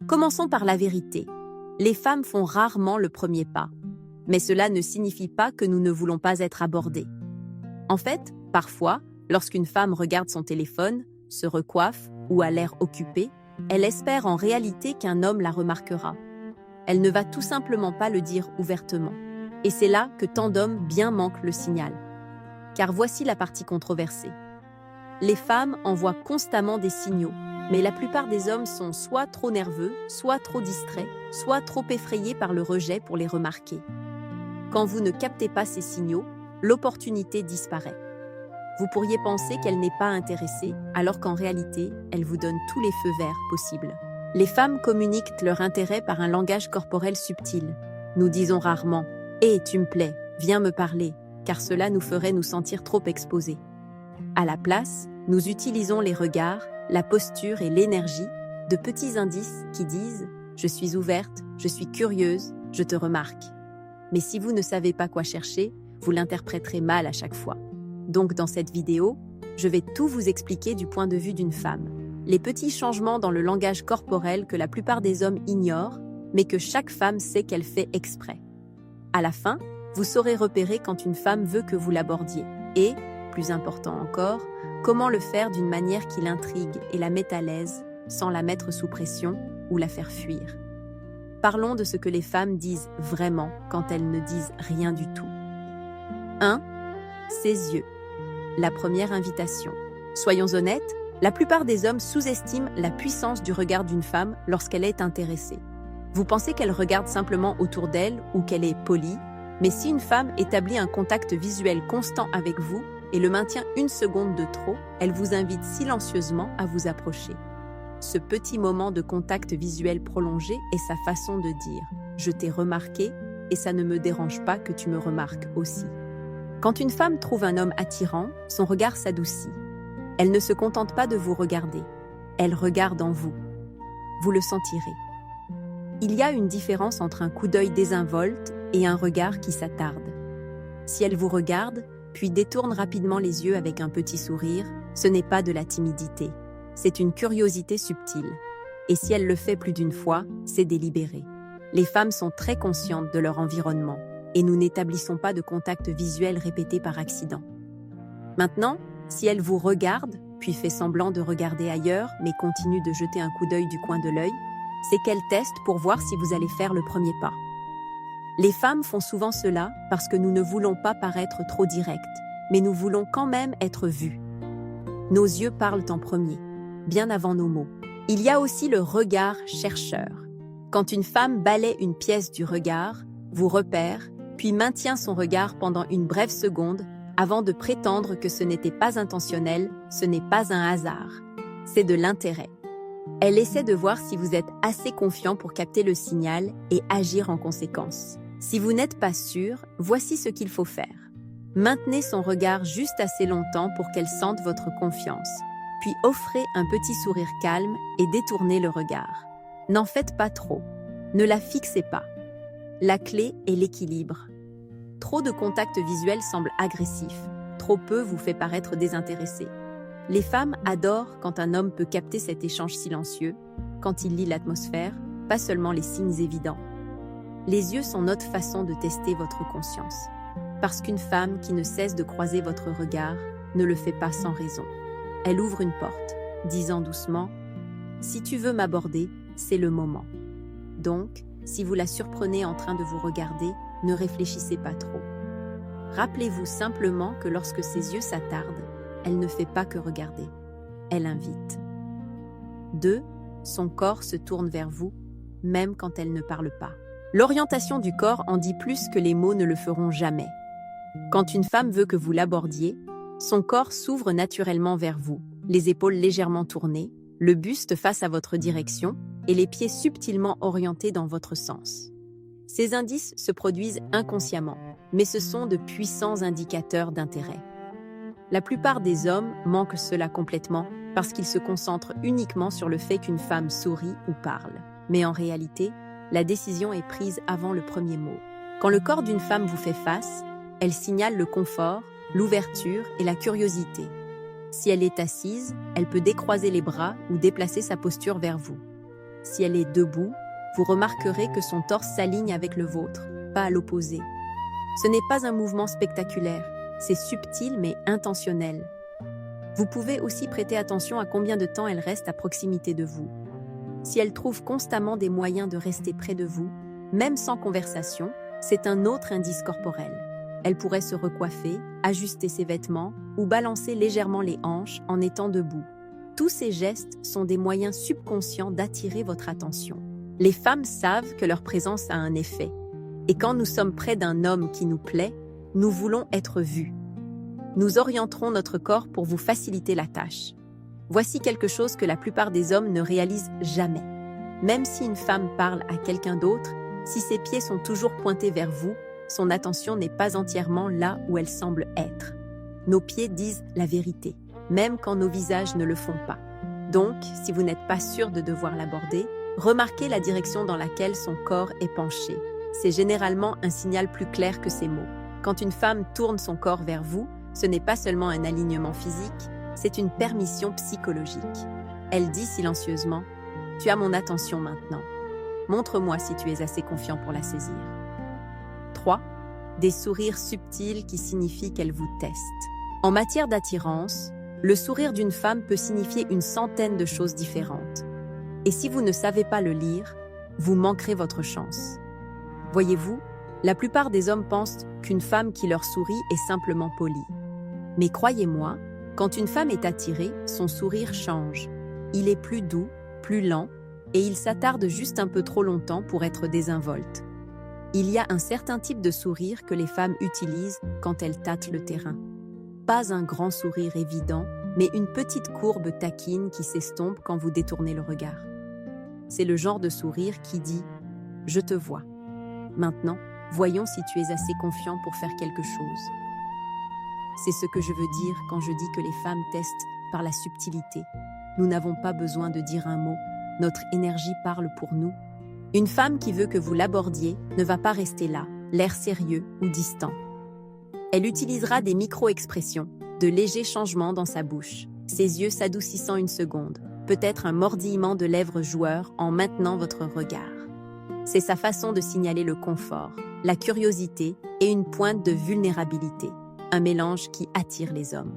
Commençons par la vérité. Les femmes font rarement le premier pas. Mais cela ne signifie pas que nous ne voulons pas être abordés. En fait, parfois, lorsqu'une femme regarde son téléphone, se recoiffe ou a l'air occupée, elle espère en réalité qu'un homme la remarquera. Elle ne va tout simplement pas le dire ouvertement. Et c'est là que tant d'hommes bien manquent le signal. Car voici la partie controversée. Les femmes envoient constamment des signaux, mais la plupart des hommes sont soit trop nerveux, soit trop distraits, soit trop effrayés par le rejet pour les remarquer. Quand vous ne captez pas ces signaux, l'opportunité disparaît. Vous pourriez penser qu'elle n'est pas intéressée, alors qu'en réalité, elle vous donne tous les feux verts possibles. Les femmes communiquent leur intérêt par un langage corporel subtil. Nous disons rarement « Hé, tu me plais, viens me parler », car cela nous ferait nous sentir trop exposés. À la place, nous utilisons les regards, la posture et l'énergie, de petits indices qui disent « Je suis ouverte, je suis curieuse, je te remarque ». Mais si vous ne savez pas quoi chercher, vous l'interpréterez mal à chaque fois. Donc dans cette vidéo, je vais tout vous expliquer du point de vue d'une femme. Les petits changements dans le langage corporel que la plupart des hommes ignorent, mais que chaque femme sait qu'elle fait exprès. À la fin, vous saurez repérer quand une femme veut que vous l'abordiez. Et, plus important encore, comment le faire d'une manière qui l'intrigue et la mette à l'aise, sans la mettre sous pression ou la faire fuir. Parlons de ce que les femmes disent vraiment quand elles ne disent rien du tout. 1. Ses yeux. La première invitation. Soyons honnêtes, la plupart des hommes sous-estiment la puissance du regard d'une femme lorsqu'elle est intéressée. Vous pensez qu'elle regarde simplement autour d'elle ou qu'elle est polie, mais si une femme établit un contact visuel constant avec vous et le maintient une seconde de trop, elle vous invite silencieusement à vous approcher. Ce petit moment de contact visuel prolongé est sa façon de dire « Je t'ai remarqué et ça ne me dérange pas que tu me remarques aussi ». Quand une femme trouve un homme attirant, son regard s'adoucit. Elle ne se contente pas de vous regarder, elle regarde en vous. Vous le sentirez. Il y a une différence entre un coup d'œil désinvolte et un regard qui s'attarde. Si elle vous regarde, puis détourne rapidement les yeux avec un petit sourire, ce n'est pas de la timidité. C'est une curiosité subtile. Et si elle le fait plus d'une fois, c'est délibéré. Les femmes sont très conscientes de leur environnement, et nous n'établissons pas de contact visuel répété par accident. Maintenant, si elle vous regarde, puis fait semblant de regarder ailleurs, mais continue de jeter un coup d'œil du coin de l'œil, c'est qu'elle teste pour voir si vous allez faire le premier pas. Les femmes font souvent cela parce que nous ne voulons pas paraître trop directes, mais nous voulons quand même être vues. Nos yeux parlent en premier, bien avant nos mots. Il y a aussi le regard chercheur. Quand une femme balaie une pièce du regard, vous repère, puis maintient son regard pendant une brève seconde avant de prétendre que ce n'était pas intentionnel, ce n'est pas un hasard. C'est de l'intérêt. Elle essaie de voir si vous êtes assez confiant pour capter le signal et agir en conséquence. Si vous n'êtes pas sûr, voici ce qu'il faut faire. Maintenez son regard juste assez longtemps pour qu'elle sente votre confiance, puis offrez un petit sourire calme et détournez le regard. N'en faites pas trop. Ne la fixez pas. La clé est l'équilibre. Trop de contact visuel semble agressif, trop peu vous fait paraître désintéressé. Les femmes adorent quand un homme peut capter cet échange silencieux, quand il lit l'atmosphère, pas seulement les signes évidents. Les yeux sont notre façon de tester votre conscience. Parce qu'une femme qui ne cesse de croiser votre regard ne le fait pas sans raison. Elle ouvre une porte, disant doucement « Si tu veux m'aborder, c'est le moment ». Donc, si vous la surprenez en train de vous regarder, ne réfléchissez pas trop. Rappelez-vous simplement que lorsque ses yeux s'attardent, elle ne fait pas que regarder, elle invite. 2. Son corps se tourne vers vous, même quand elle ne parle pas. L'orientation du corps en dit plus que les mots ne le feront jamais. Quand une femme veut que vous l'abordiez, son corps s'ouvre naturellement vers vous, les épaules légèrement tournées, le buste face à votre direction et les pieds subtilement orientés dans votre sens. Ces indices se produisent inconsciemment, mais ce sont de puissants indicateurs d'intérêt. La plupart des hommes manquent cela complètement parce qu'ils se concentrent uniquement sur le fait qu'une femme sourit ou parle. Mais en réalité, la décision est prise avant le premier mot. Quand le corps d'une femme vous fait face, elle signale le confort, l'ouverture et la curiosité. Si elle est assise, elle peut décroiser les bras ou déplacer sa posture vers vous. Si elle est debout, vous remarquerez que son torse s'aligne avec le vôtre, pas à l'opposé. Ce n'est pas un mouvement spectaculaire, c'est subtil mais intentionnel. Vous pouvez aussi prêter attention à combien de temps elle reste à proximité de vous. Si elle trouve constamment des moyens de rester près de vous, même sans conversation, c'est un autre indice corporel. Elle pourrait se recoiffer, ajuster ses vêtements ou balancer légèrement les hanches en étant debout. Tous ces gestes sont des moyens subconscients d'attirer votre attention. Les femmes savent que leur présence a un effet. Et quand nous sommes près d'un homme qui nous plaît, nous voulons être vus. Nous orienterons notre corps pour vous faciliter la tâche. Voici quelque chose que la plupart des hommes ne réalisent jamais. Même si une femme parle à quelqu'un d'autre, si ses pieds sont toujours pointés vers vous, son attention n'est pas entièrement là où elle semble être. Nos pieds disent la vérité, même quand nos visages ne le font pas. Donc, si vous n'êtes pas sûr de devoir l'aborder, remarquez la direction dans laquelle son corps est penché. C'est généralement un signal plus clair que ces mots. Quand une femme tourne son corps vers vous, ce n'est pas seulement un alignement physique, c'est une permission psychologique. Elle dit silencieusement « Tu as mon attention maintenant. Montre-moi si tu es assez confiant pour la saisir. » 3. Des sourires subtils qui signifient qu'elle vous teste. En matière d'attirance, le sourire d'une femme peut signifier une centaine de choses différentes. Et si vous ne savez pas le lire, vous manquerez votre chance. Voyez-vous, la plupart des hommes pensent qu'une femme qui leur sourit est simplement polie. Mais croyez-moi, quand une femme est attirée, son sourire change. Il est plus doux, plus lent, et il s'attarde juste un peu trop longtemps pour être désinvolte. Il y a un certain type de sourire que les femmes utilisent quand elles tâtent le terrain. Pas un grand sourire évident, mais une petite courbe taquine qui s'estompe quand vous détournez le regard. C'est le genre de sourire qui dit « Je te vois. Maintenant, voyons si tu es assez confiant pour faire quelque chose. » C'est ce que je veux dire quand je dis que les femmes testent par la subtilité. Nous n'avons pas besoin de dire un mot, notre énergie parle pour nous. Une femme qui veut que vous l'abordiez ne va pas rester là, l'air sérieux ou distant. Elle utilisera des micro-expressions, de légers changements dans sa bouche, ses yeux s'adoucissant une seconde, peut-être un mordillement de lèvres joueur en maintenant votre regard. C'est sa façon de signaler le confort, la curiosité et une pointe de vulnérabilité, un mélange qui attire les hommes.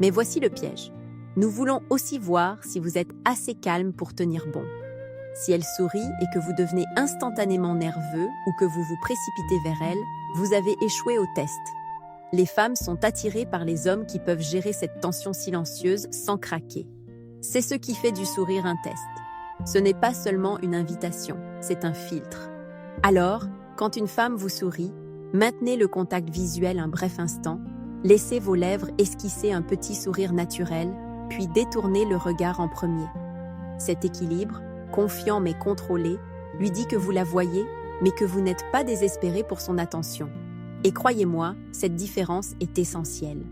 Mais voici le piège. Nous voulons aussi voir si vous êtes assez calme pour tenir bon. Si elle sourit et que vous devenez instantanément nerveux ou que vous vous précipitez vers elle, vous avez échoué au test. Les femmes sont attirées par les hommes qui peuvent gérer cette tension silencieuse sans craquer. C'est ce qui fait du sourire un test. Ce n'est pas seulement une invitation, c'est un filtre. Alors, quand une femme vous sourit, maintenez le contact visuel un bref instant, laissez vos lèvres esquisser un petit sourire naturel, puis détournez le regard en premier. Cet équilibre, confiant mais contrôlé, lui dit que vous la voyez, mais que vous n'êtes pas désespéré pour son attention. Et croyez-moi, cette différence est essentielle.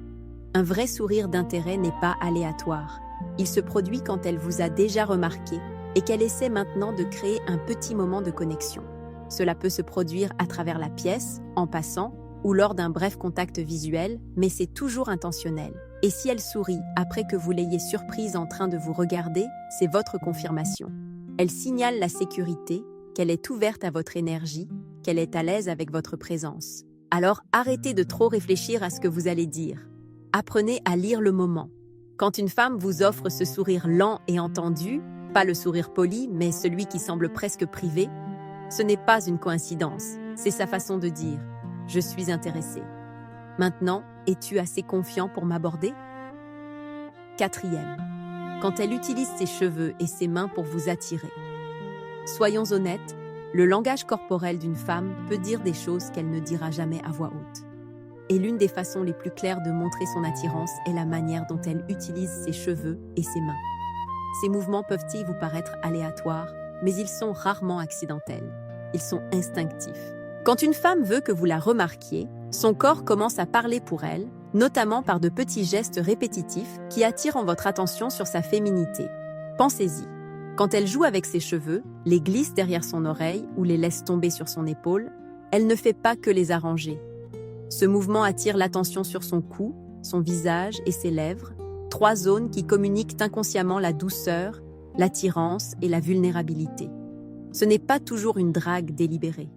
Un vrai sourire d'intérêt n'est pas aléatoire. Il se produit quand elle vous a déjà remarqué et qu'elle essaie maintenant de créer un petit moment de connexion. Cela peut se produire à travers la pièce, en passant, ou lors d'un bref contact visuel, mais c'est toujours intentionnel. Et si elle sourit après que vous l'ayez surprise en train de vous regarder, c'est votre confirmation. Elle signale la sécurité, qu'elle est ouverte à votre énergie, qu'elle est à l'aise avec votre présence. Alors arrêtez de trop réfléchir à ce que vous allez dire. Apprenez à lire le moment. Quand une femme vous offre ce sourire lent et entendu, pas le sourire poli, mais celui qui semble presque privé, ce n'est pas une coïncidence, c'est sa façon de dire « Je suis intéressé ». Maintenant, es-tu assez confiant pour m'aborder? 4. Quand elle utilise ses cheveux et ses mains pour vous attirer. Soyons honnêtes, le langage corporel d'une femme peut dire des choses qu'elle ne dira jamais à voix haute. Et l'une des façons les plus claires de montrer son attirance est la manière dont elle utilise ses cheveux et ses mains. Ces mouvements peuvent-ils vous paraître aléatoires, mais ils sont rarement accidentels. Ils sont instinctifs. Quand une femme veut que vous la remarquiez, son corps commence à parler pour elle, notamment par de petits gestes répétitifs qui attirent votre attention sur sa féminité. Pensez-y. Quand elle joue avec ses cheveux, les glisse derrière son oreille ou les laisse tomber sur son épaule, elle ne fait pas que les arranger. Ce mouvement attire l'attention sur son cou, son visage et ses lèvres, 3 zones qui communiquent inconsciemment la douceur, l'attirance et la vulnérabilité. Ce n'est pas toujours une drague délibérée.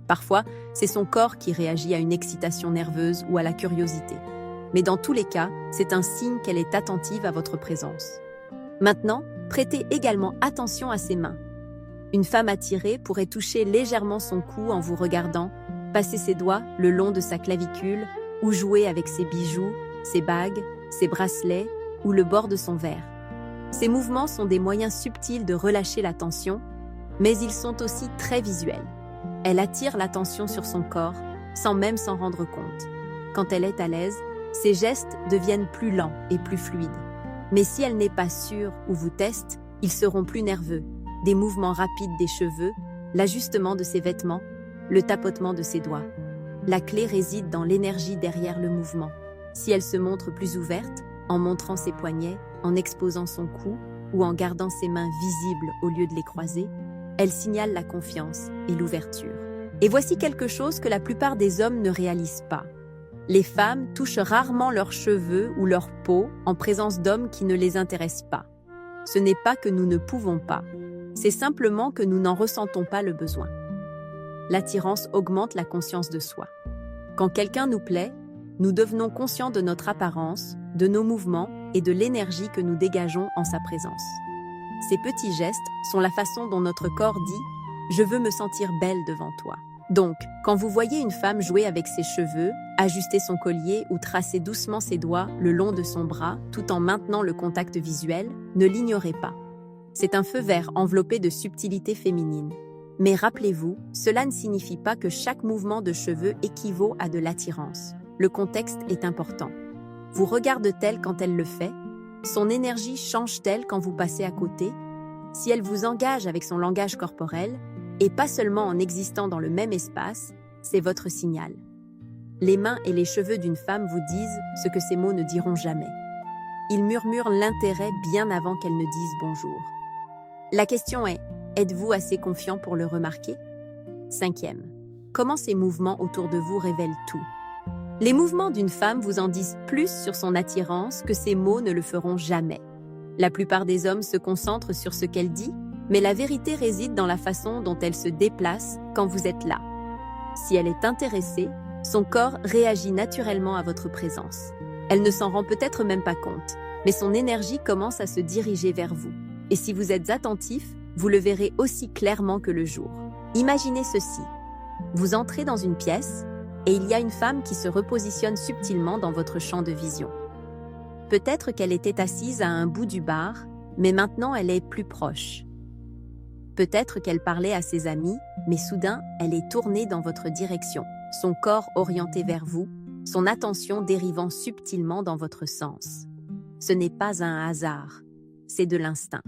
Parfois, c'est son corps qui réagit à une excitation nerveuse ou à la curiosité. Mais dans tous les cas, c'est un signe qu'elle est attentive à votre présence. Maintenant, prêtez également attention à ses mains. Une femme attirée pourrait toucher légèrement son cou en vous regardant, passer ses doigts le long de sa clavicule ou jouer avec ses bijoux, ses bagues, ses bracelets ou le bord de son verre. Ces mouvements sont des moyens subtils de relâcher la tension, mais ils sont aussi très visuels. Elle attire l'attention sur son corps sans même s'en rendre compte. Quand elle est à l'aise, ses gestes deviennent plus lents et plus fluides. Mais si elle n'est pas sûre ou vous teste, ils seront plus nerveux. Des mouvements rapides des cheveux, l'ajustement de ses vêtements, le tapotement de ses doigts. La clé réside dans l'énergie derrière le mouvement. Si elle se montre plus ouverte, en montrant ses poignets, en exposant son cou ou en gardant ses mains visibles au lieu de les croiser, elle signale la confiance et l'ouverture. Et voici quelque chose que la plupart des hommes ne réalisent pas. Les femmes touchent rarement leurs cheveux ou leur peau en présence d'hommes qui ne les intéressent pas. Ce n'est pas que nous ne pouvons pas, c'est simplement que nous n'en ressentons pas le besoin. L'attirance augmente la conscience de soi. Quand quelqu'un nous plaît, nous devenons conscients de notre apparence, de nos mouvements et de l'énergie que nous dégageons en sa présence. Ces petits gestes sont la façon dont notre corps dit « Je veux me sentir belle devant toi ». Donc, quand vous voyez une femme jouer avec ses cheveux, ajuster son collier ou tracer doucement ses doigts le long de son bras tout en maintenant le contact visuel, ne l'ignorez pas. C'est un feu vert enveloppé de subtilité féminine. Mais rappelez-vous, cela ne signifie pas que chaque mouvement de cheveux équivaut à de l'attirance. Le contexte est important. Vous regarde-t-elle quand elle le fait? Son énergie change-t-elle quand vous passez à côté? Si elle vous engage avec son langage corporel, et pas seulement en existant dans le même espace, c'est votre signal. Les mains et les cheveux d'une femme vous disent ce que ces mots ne diront jamais. Ils murmurent l'intérêt bien avant qu'elle ne dise bonjour. La question est, êtes-vous assez confiant pour le remarquer? 5e. Comment ces mouvements autour de vous révèlent tout? Les mouvements d'une femme vous en disent plus sur son attirance que ces mots ne le feront jamais. La plupart des hommes se concentrent sur ce qu'elle dit, mais la vérité réside dans la façon dont elle se déplace quand vous êtes là. Si elle est intéressée, son corps réagit naturellement à votre présence. Elle ne s'en rend peut-être même pas compte, mais son énergie commence à se diriger vers vous. Et si vous êtes attentif, vous le verrez aussi clairement que le jour. Imaginez ceci. Vous entrez dans une pièce et il y a une femme qui se repositionne subtilement dans votre champ de vision. Peut-être qu'elle était assise à un bout du bar, mais maintenant elle est plus proche. Peut-être qu'elle parlait à ses amis, mais soudain, elle est tournée dans votre direction, son corps orienté vers vous, son attention dérivant subtilement dans votre sens. Ce n'est pas un hasard, c'est de l'instinct.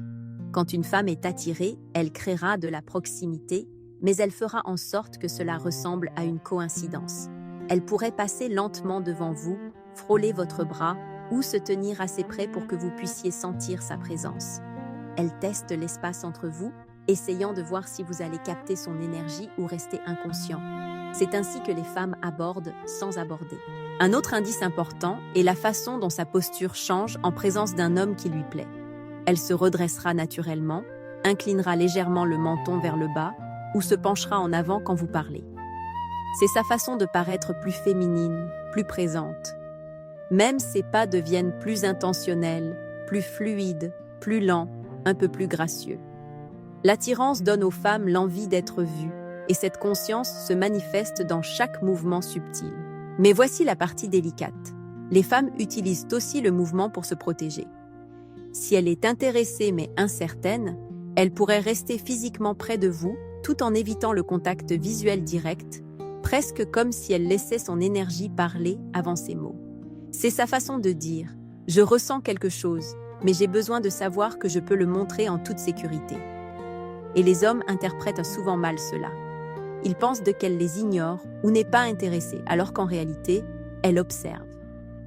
Quand une femme est attirée, elle créera de la proximité, mais elle fera en sorte que cela ressemble à une coïncidence. Elle pourrait passer lentement devant vous, frôler votre bras ou se tenir assez près pour que vous puissiez sentir sa présence. Elle teste l'espace entre vous, essayant de voir si vous allez capter son énergie ou rester inconscient. C'est ainsi que les femmes abordent sans aborder. Un autre indice important est la façon dont sa posture change en présence d'un homme qui lui plaît. Elle se redressera naturellement, inclinera légèrement le menton vers le bas ou se penchera en avant quand vous parlez. C'est sa façon de paraître plus féminine, plus présente. Même ses pas deviennent plus intentionnels, plus fluides, plus lents, un peu plus gracieux. L'attirance donne aux femmes l'envie d'être vues, et cette conscience se manifeste dans chaque mouvement subtil. Mais voici la partie délicate. Les femmes utilisent aussi le mouvement pour se protéger. Si elle est intéressée mais incertaine, elle pourrait rester physiquement près de vous, tout en évitant le contact visuel direct, presque comme si elle laissait son énergie parler avant ses mots. C'est sa façon de dire « Je ressens quelque chose, mais j'ai besoin de savoir que je peux le montrer en toute sécurité. » Et les hommes interprètent souvent mal cela. Ils pensent qu'elle les ignore ou n'est pas intéressée, alors qu'en réalité, elle observe.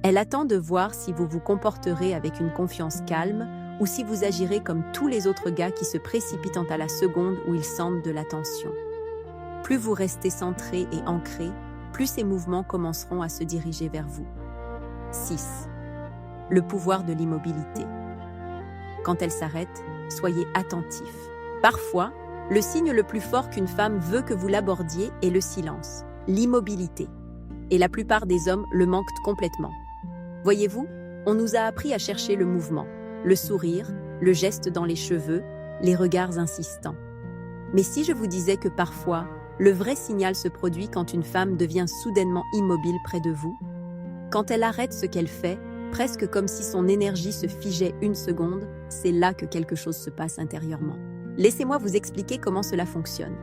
Elle attend de voir si vous vous comporterez avec une confiance calme ou si vous agirez comme tous les autres gars qui se précipitent à la seconde où ils sentent de l'attention. Plus vous restez centré et ancré, plus ces mouvements commenceront à se diriger vers vous. 6. Le pouvoir de l'immobilité. Quand elle s'arrête, soyez attentif. Parfois, le signe le plus fort qu'une femme veut que vous l'abordiez est le silence, l'immobilité. Et la plupart des hommes le manquent complètement. Voyez-vous, on nous a appris à chercher le mouvement, le sourire, le geste dans les cheveux, les regards insistants. Mais si je vous disais que parfois, le vrai signal se produit quand une femme devient soudainement immobile près de vous, quand elle arrête ce qu'elle fait, presque comme si son énergie se figeait une seconde, c'est là que quelque chose se passe intérieurement. Laissez-moi vous expliquer comment cela fonctionne.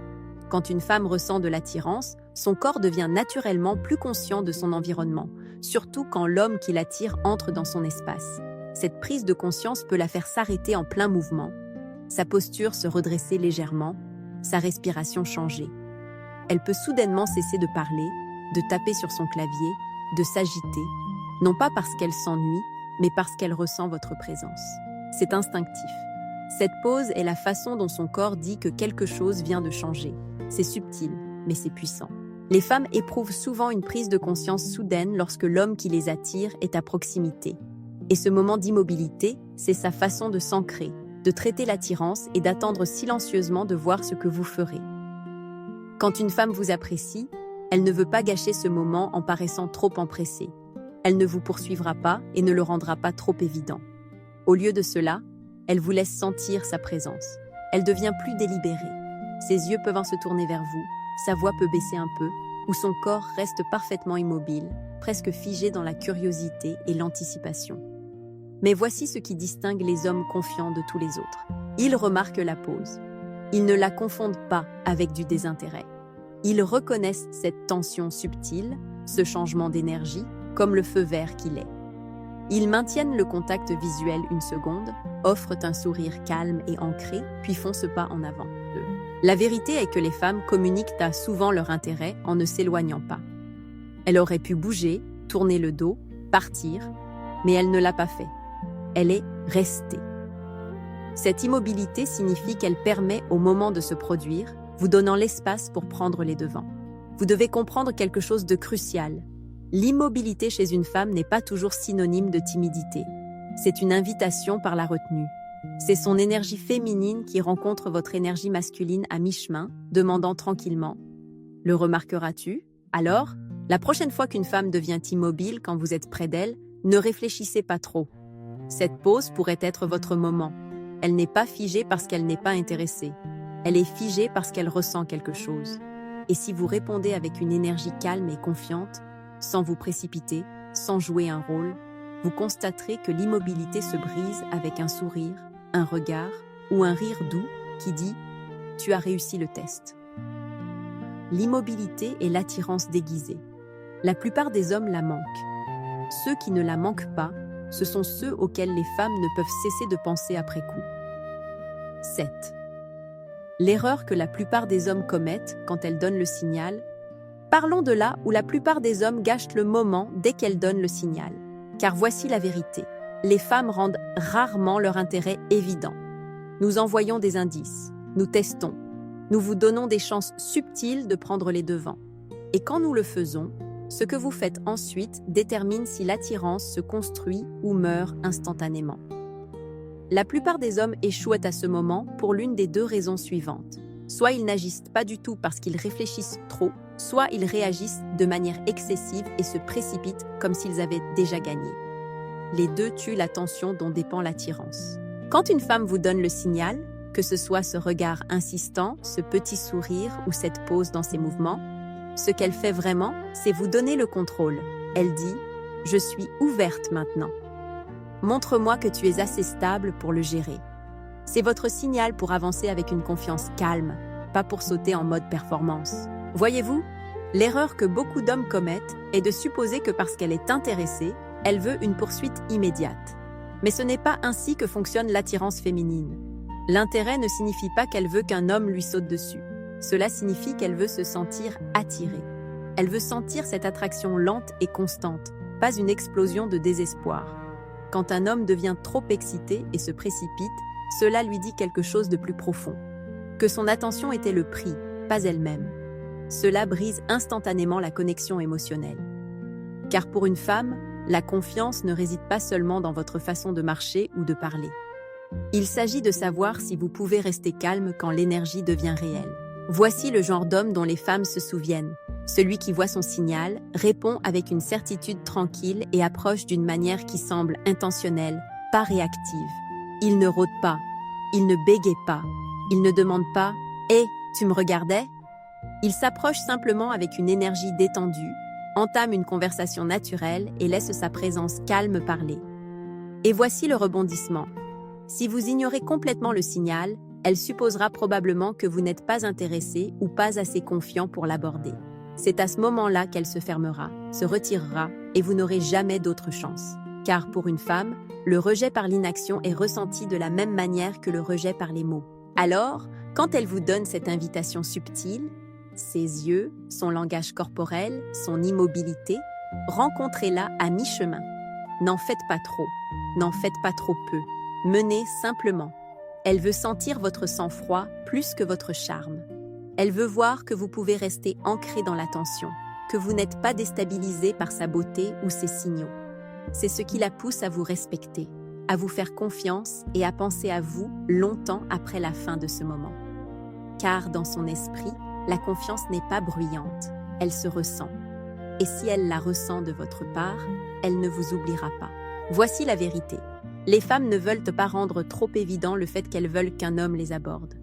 Quand une femme ressent de l'attirance, son corps devient naturellement plus conscient de son environnement, surtout quand l'homme qui l'attire entre dans son espace. Cette prise de conscience peut la faire s'arrêter en plein mouvement, sa posture se redresser légèrement, sa respiration changer. Elle peut soudainement cesser de parler, de taper sur son clavier, de s'agiter, non pas parce qu'elle s'ennuie, mais parce qu'elle ressent votre présence. C'est instinctif. Cette pause est la façon dont son corps dit que quelque chose vient de changer. C'est subtil, mais c'est puissant. Les femmes éprouvent souvent une prise de conscience soudaine lorsque l'homme qui les attire est à proximité. Et ce moment d'immobilité, c'est sa façon de s'ancrer, de traiter l'attirance et d'attendre silencieusement de voir ce que vous ferez. Quand une femme vous apprécie, elle ne veut pas gâcher ce moment en paraissant trop empressée. Elle ne vous poursuivra pas et ne le rendra pas trop évident. Au lieu de cela, elle vous laisse sentir sa présence. Elle devient plus délibérée. Ses yeux peuvent se tourner vers vous, sa voix peut baisser un peu, ou son corps reste parfaitement immobile, presque figé dans la curiosité et l'anticipation. Mais voici ce qui distingue les hommes confiants de tous les autres. Ils remarquent la pause. Ils ne la confondent pas avec du désintérêt. Ils reconnaissent cette tension subtile, ce changement d'énergie, comme le feu vert qu'il est. Ils maintiennent le contact visuel une seconde, offrent un sourire calme et ancré, puis font ce pas en avant. La vérité est que les femmes communiquent à souvent leur intérêt en ne s'éloignant pas. Elle aurait pu bouger, tourner le dos, partir, mais elle ne l'a pas fait. Elle est restée. Cette immobilité signifie qu'elle permet au moment de se produire, vous donnant l'espace pour prendre les devants. Vous devez comprendre quelque chose de crucial. L'immobilité chez une femme n'est pas toujours synonyme de timidité. C'est une invitation par la retenue. C'est son énergie féminine qui rencontre votre énergie masculine à mi-chemin, demandant tranquillement « Le remarqueras-tu » Alors, la prochaine fois qu'une femme devient immobile quand vous êtes près d'elle, ne réfléchissez pas trop. Cette pause pourrait être votre moment. Elle n'est pas figée parce qu'elle n'est pas intéressée. Elle est figée parce qu'elle ressent quelque chose. Et si vous répondez avec une énergie calme et confiante, sans vous précipiter, sans jouer un rôle, vous constaterez que l'immobilité se brise avec un sourire, un regard ou un rire doux qui dit « Tu as réussi le test ». L'immobilité est l'attirance déguisée. La plupart des hommes la manquent. Ceux qui ne la manquent pas, ce sont ceux auxquels les femmes ne peuvent cesser de penser après coup. 7. L'erreur que la plupart des hommes commettent quand elles donnent le signal. Parlons de là où la plupart des hommes gâchent le moment dès qu'elles donnent le signal. Car voici la vérité. Les femmes rendent rarement leur intérêt évident. Nous envoyons des indices, nous testons, nous vous donnons des chances subtiles de prendre les devants. Et quand nous le faisons, ce que vous faites ensuite détermine si l'attirance se construit ou meurt instantanément. La plupart des hommes échouent à ce moment pour l'une des deux raisons suivantes. Soit ils n'agissent pas du tout parce qu'ils réfléchissent trop, soit ils réagissent de manière excessive et se précipitent comme s'ils avaient déjà gagné. Les deux tuent l'attention dont dépend l'attirance. Quand une femme vous donne le signal, que ce soit ce regard insistant, ce petit sourire ou cette pause dans ses mouvements, ce qu'elle fait vraiment, c'est vous donner le contrôle. Elle dit « Je suis ouverte maintenant. Montre-moi que tu es assez stable pour le gérer. » C'est votre signal pour avancer avec une confiance calme, pas pour sauter en mode performance. Voyez-vous, l'erreur que beaucoup d'hommes commettent est de supposer que parce qu'elle est intéressée, elle veut une poursuite immédiate. Mais ce n'est pas ainsi que fonctionne l'attirance féminine. L'intérêt ne signifie pas qu'elle veut qu'un homme lui saute dessus. Cela signifie qu'elle veut se sentir attirée. Elle veut sentir cette attraction lente et constante, pas une explosion de désespoir. Quand un homme devient trop excité et se précipite, cela lui dit quelque chose de plus profond. Que son attention était le prix, pas elle-même. Cela brise instantanément la connexion émotionnelle. Car pour une femme, la confiance ne réside pas seulement dans votre façon de marcher ou de parler. Il s'agit de savoir si vous pouvez rester calme quand l'énergie devient réelle. Voici le genre d'homme dont les femmes se souviennent. Celui qui voit son signal, répond avec une certitude tranquille et approche d'une manière qui semble intentionnelle, pas réactive. Il ne rôde pas, il ne bégaye pas, il ne demande pas « Hé, tu me regardais ?» Il s'approche simplement avec une énergie détendue, entame une conversation naturelle et laisse sa présence calme parler. Et voici le rebondissement. Si vous ignorez complètement le signal, elle supposera probablement que vous n'êtes pas intéressé ou pas assez confiant pour l'aborder. C'est à ce moment-là qu'elle se fermera, se retirera et vous n'aurez jamais d'autre chance. Car pour une femme, le rejet par l'inaction est ressenti de la même manière que le rejet par les mots. Alors, quand elle vous donne cette invitation subtile, ses yeux, son langage corporel, son immobilité, rencontrez-la à mi-chemin. N'en faites pas trop, n'en faites pas trop peu, menez simplement. Elle veut sentir votre sang-froid plus que votre charme. Elle veut voir que vous pouvez rester ancré dans l'attention, que vous n'êtes pas déstabilisé par sa beauté ou ses signaux. C'est ce qui la pousse à vous respecter, à vous faire confiance et à penser à vous longtemps après la fin de ce moment. Car dans son esprit, la confiance n'est pas bruyante, elle se ressent. Et si elle la ressent de votre part, elle ne vous oubliera pas. Voici la vérité. Les femmes ne veulent pas rendre trop évident le fait qu'elles veulent qu'un homme les aborde.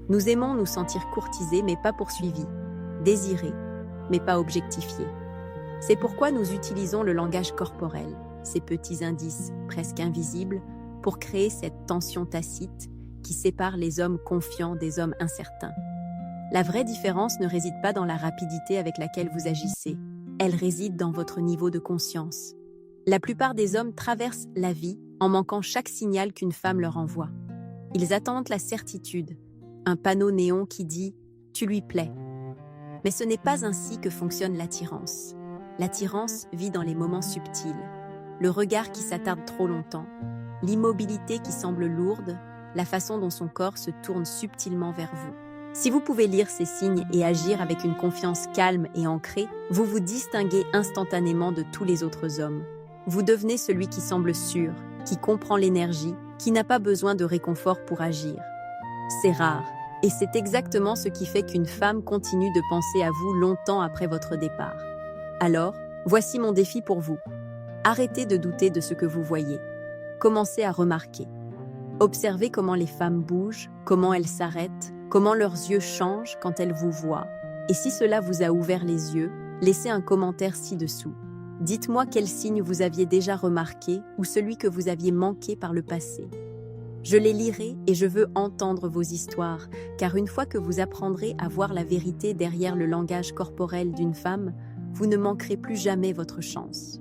Nous aimons nous sentir courtisés mais pas poursuivis, désirés, mais pas objectifiés. C'est pourquoi nous utilisons le langage corporel, ces petits indices presque invisibles, pour créer cette tension tacite qui sépare les hommes confiants des hommes incertains. La vraie différence ne réside pas dans la rapidité avec laquelle vous agissez, elle réside dans votre niveau de conscience. La plupart des hommes traversent la vie en manquant chaque signal qu'une femme leur envoie. Ils attendent la certitude, un panneau néon qui dit « tu lui plais ». Mais ce n'est pas ainsi que fonctionne l'attirance. L'attirance vit dans les moments subtils, le regard qui s'attarde trop longtemps, l'immobilité qui semble lourde, la façon dont son corps se tourne subtilement vers vous. Si vous pouvez lire ces signes et agir avec une confiance calme et ancrée, vous vous distinguez instantanément de tous les autres hommes. Vous devenez celui qui semble sûr, qui comprend l'énergie, qui n'a pas besoin de réconfort pour agir. C'est rare, et c'est exactement ce qui fait qu'une femme continue de penser à vous longtemps après votre départ. Alors, voici mon défi pour vous. Arrêtez de douter de ce que vous voyez. Commencez à remarquer. Observez comment les femmes bougent, comment elles s'arrêtent, comment leurs yeux changent quand elles vous voient. Et si cela vous a ouvert les yeux, laissez un commentaire ci-dessous. Dites-moi quel signe vous aviez déjà remarqué ou celui que vous aviez manqué par le passé. Je les lirai et je veux entendre vos histoires, car une fois que vous apprendrez à voir la vérité derrière le langage corporel d'une femme, vous ne manquerez plus jamais votre chance.